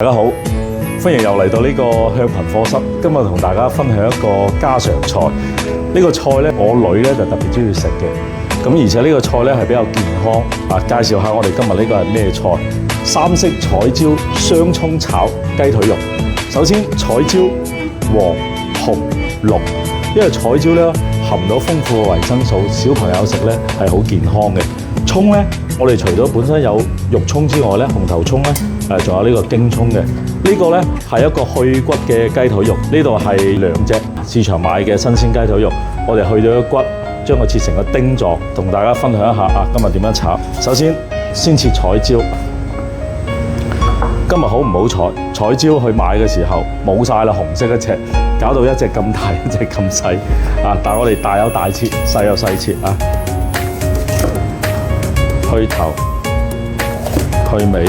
大家好，歡迎又嚟到呢個向貧課室。今日同大家分享一個家常菜。呢個菜呢，我女呢就特別中意食嘅。咁而且呢個菜呢係比較健康。介紹下我哋今日呢個係咩菜？三色彩椒雙葱炒雞腿肉。首先彩椒黃、紅、綠，因為彩椒呢含到豐富嘅維生素，小朋友食呢係好健康嘅。葱呢，我哋除咗本身有肉葱之外呢，紅頭葱呢。仲有呢個京葱嘅，呢個呢係一個去骨嘅雞腿肉，呢度係兩隻市場買嘅新鮮雞腿肉，我哋去咗個骨，將佢切成個丁狀，同大家分享一下今日點樣炒。首先先切彩椒，今日好唔好彩？彩椒去買嘅時候冇晒啦，紅色一隻，搞到一隻咁大，一隻咁細但係我哋大有大切，細有細切去頭去尾。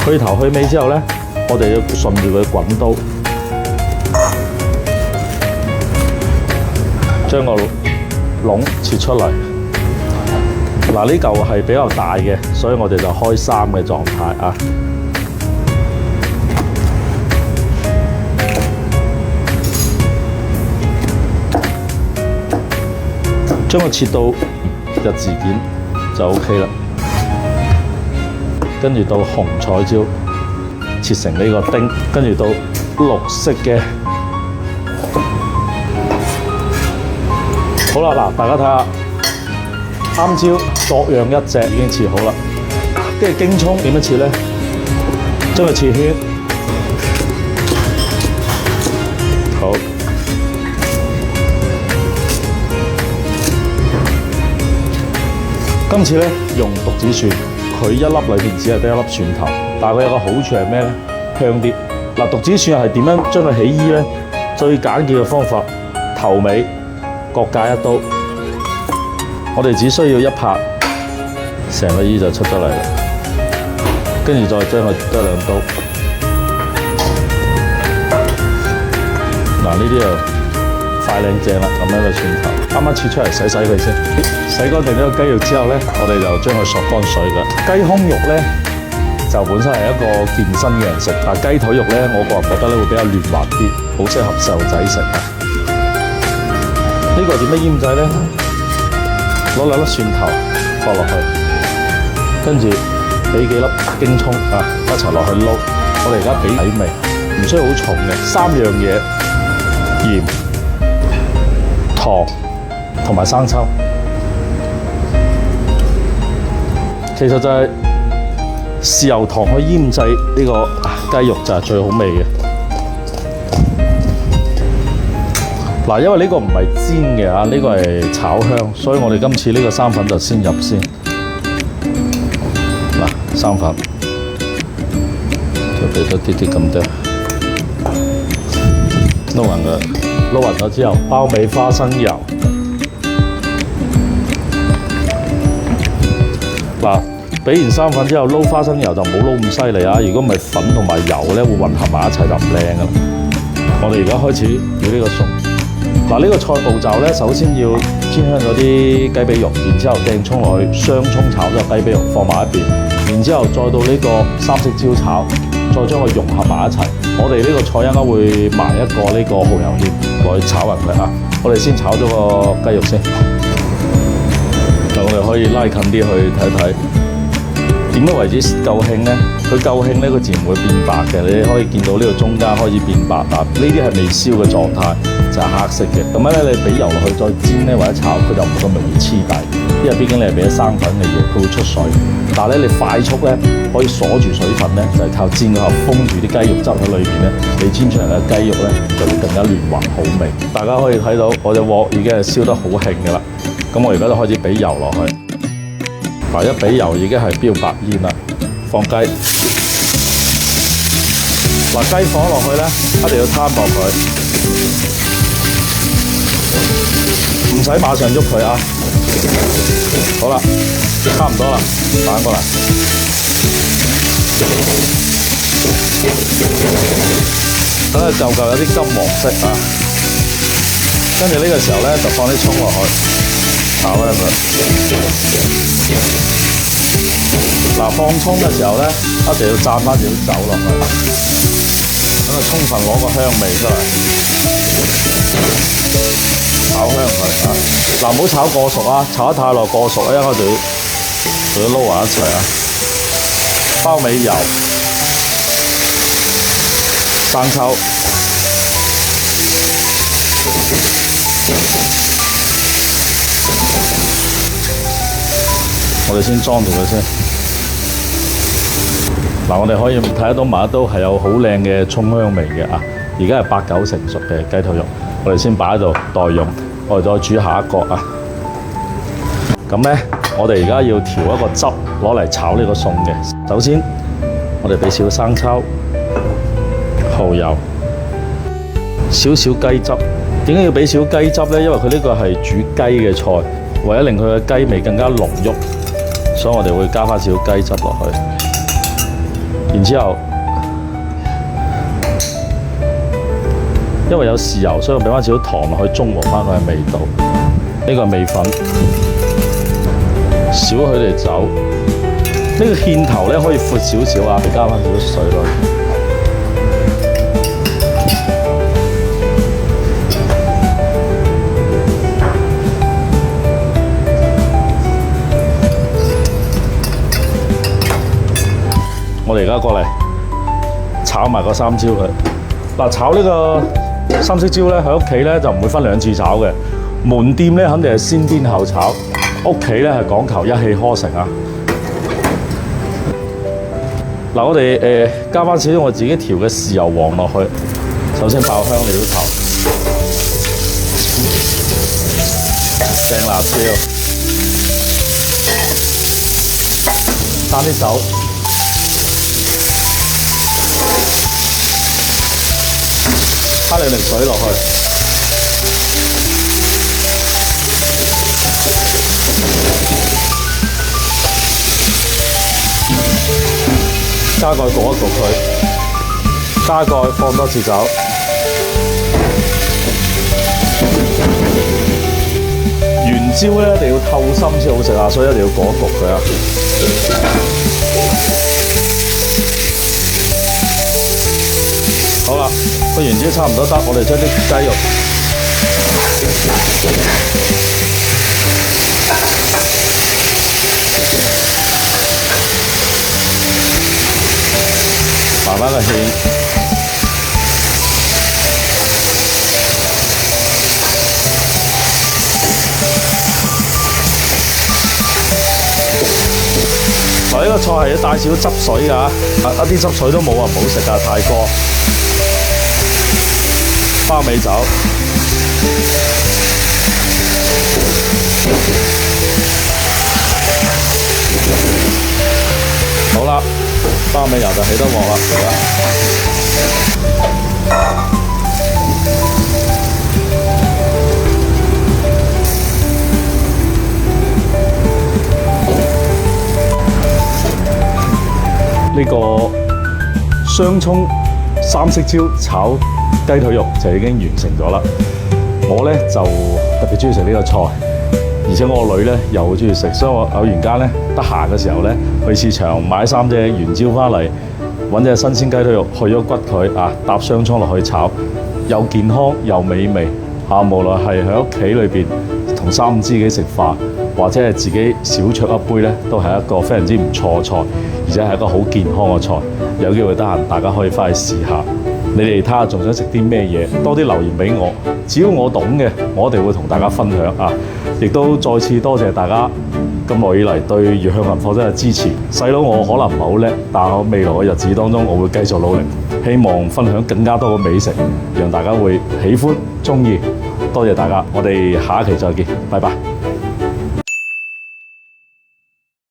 去頭去尾之後呢，我哋要順住佢滾刀，將個窿切出嚟。嗱，呢嚿係比較大嘅，所以我哋就開3嘅狀態將佢切到日字件就 OK 啦。跟住到紅彩椒切成呢個丁，跟住到綠色嘅。好啦，嗱，大家睇下，啱椒各樣一隻已經切好啦。跟住京葱點樣切呢？將佢切圈。好。今次呢，用獨子蒜。佢一粒裏面只係得一粒蒜頭，但係佢有個好處係咩呢？香啲。嗱，獨子蒜係點樣將佢起衣呢？最簡潔嘅方法，頭尾各界一刀，我哋只需要一拍，成個衣就出咗嚟啦。跟住再將佢剁2刀。嗱，呢啲就快靚正啦，咁樣嘅蒜頭，啱啱切出嚟洗佢先。洗乾淨咗個雞肉之後呢，我哋就將佢索乾水嘅。雞胸肉呢，就本身係一個健身嘅人食，但係雞腿肉呢，我個人覺得呢會比較嫩滑啲，好適合細路仔食。呢個點樣醃製呢？攞2粒蒜頭放落去，跟住俾幾粒京葱一齊落去撈。我哋而家俾底味，唔需要好重嘅，3樣嘢：鹽、糖同埋生抽。其實就係豉油糖去醃製呢個雞肉就係最好味嘅。嗱，因為呢個唔係煎嘅呢個係炒香，所以我哋今次呢個生粉就先入先。嗱，生粉就俾多啲咁多，撈勻佢，撈勻咗之後，包尾花生油。嗱，俾完生粉之後撈花生油就唔好撈咁犀利如果唔係粉同埋油呢會混合埋一齊就唔靚噶啦。我哋而家開始煮呢個餸。嗱，呢個菜步驟呢，首先要煎香咗啲雞髀肉，然之後掟葱落去，雙葱炒咗雞髀肉放埋一邊，然之後再到呢個三色椒炒，再將佢融合埋一齊。我哋呢個菜應該會埋一個呢個蠔油芡落去炒勻佢我哋先炒咗個雞肉先。我哋可以拉近啲去睇睇，點樣為之夠興呢？佢夠興呢，佢自然會變白嘅。你可以見到呢個中間開始變白呢啲係未燒嘅狀態，就係黑色嘅。咁樣咧，你俾油落去再煎呢，或者炒，佢就唔咁容易黐底。因為畢竟你係俾咗生粉嘅嘢，佢會出水。但係咧，你快速咧可以鎖住水分咧，就係靠煎嗰後封住啲雞肉汁喺裏邊咧，你煎出嚟嘅雞肉咧就會更加嫩滑好味。大家可以睇到我隻鑊已經係燒得好興㗎啦。咁我而家就開始俾油落去，一俾油已經係飆白煙啦。放雞，雞放落去咧，一定要攤薄佢，唔使馬上喐佢好啦，差唔多啦，反過嚟，等佢嚿有啲金黃色跟住呢個時候咧，就放啲葱落去。炒一佢。嗱，放葱嘅時候咧，一定要灒翻少少酒落去，等佢充分攞個香味出嚟，炒香佢啊！嗱，唔好炒過熟啊，炒得太耐過熟咧，一陣就要撈埋一齊啊！包尾油、生抽。我哋先裝住佢先。嗱，我哋可以睇得到麻一刀係有好靚嘅葱香味嘅啊！而家係8、9成熟嘅雞腿肉，我哋先擺喺度待用。我哋再煮下一個啊！咁咧，我哋而家要調一個汁攞嚟炒呢個餸嘅。首先，我哋俾少生抽、蠔油、少少雞汁。點解要俾少雞汁咧？因為佢呢個係煮雞嘅菜，為咗令佢嘅雞味更加濃郁，所以我哋會加翻少雞汁落去。然之後，因為有豉油，所以我俾翻少糖落去中和翻佢嘅味道。呢個係味粉，少許哋酒。呢個芡頭咧可以闊少少啊，加翻少少水落去。我哋而家過嚟炒埋個三椒佢。嗱，炒呢個三色椒咧，喺屋企咧就唔會分2次炒嘅。門店咧肯定係先煸後炒，屋企咧係講求一氣呵成啊！嗱，我哋加翻少少我自己調嘅豉油黃落去。首先爆香料頭，正辣椒，加啲酒。加2滴水落去，加蓋焗一焗佢，加蓋放多次酒，原椒咧一定要透心先好食啊，所以一定要焗一焗佢啊。好啦，個原椒差唔多得，我哋將啲雞肉慢慢嘅芡，嗱，呢個菜係要帶少汁水㗎，一啲汁水都冇啊，唔好食啊，太過。包尾酒，好啦，包尾油就起得鑊啦，而家。呢個雙葱三色椒炒雞腿肉就已經完成咗啦。我咧就特別中意食呢個菜，而且我個女咧又好中意食，所以我偶然間咧得閒嘅時候咧去市場買3隻原椒翻嚟，揾隻新鮮雞腿肉去咗骨佢啊，搭雙葱落去炒，又健康又美味啊！無論係喺屋企裏邊同3、5知己食飯，或者係自己小酌一杯咧，都係一個非常之唔錯嘅菜，而且係一個好健康嘅菜。有機會得閒，大家可以翻去試下。你哋睇下仲想食啲咩嘢，多啲留言俾我。只要我懂嘅，我一定會同大家分享啊！亦都再次多謝大家咁耐以嚟對粵向文化真係支持。細佬我可能唔係好叻，但係我未來嘅日子當中，我會繼續努力，希望分享更加多嘅美食，讓大家會喜歡、中意。多謝大家，我哋下一期再見，拜拜。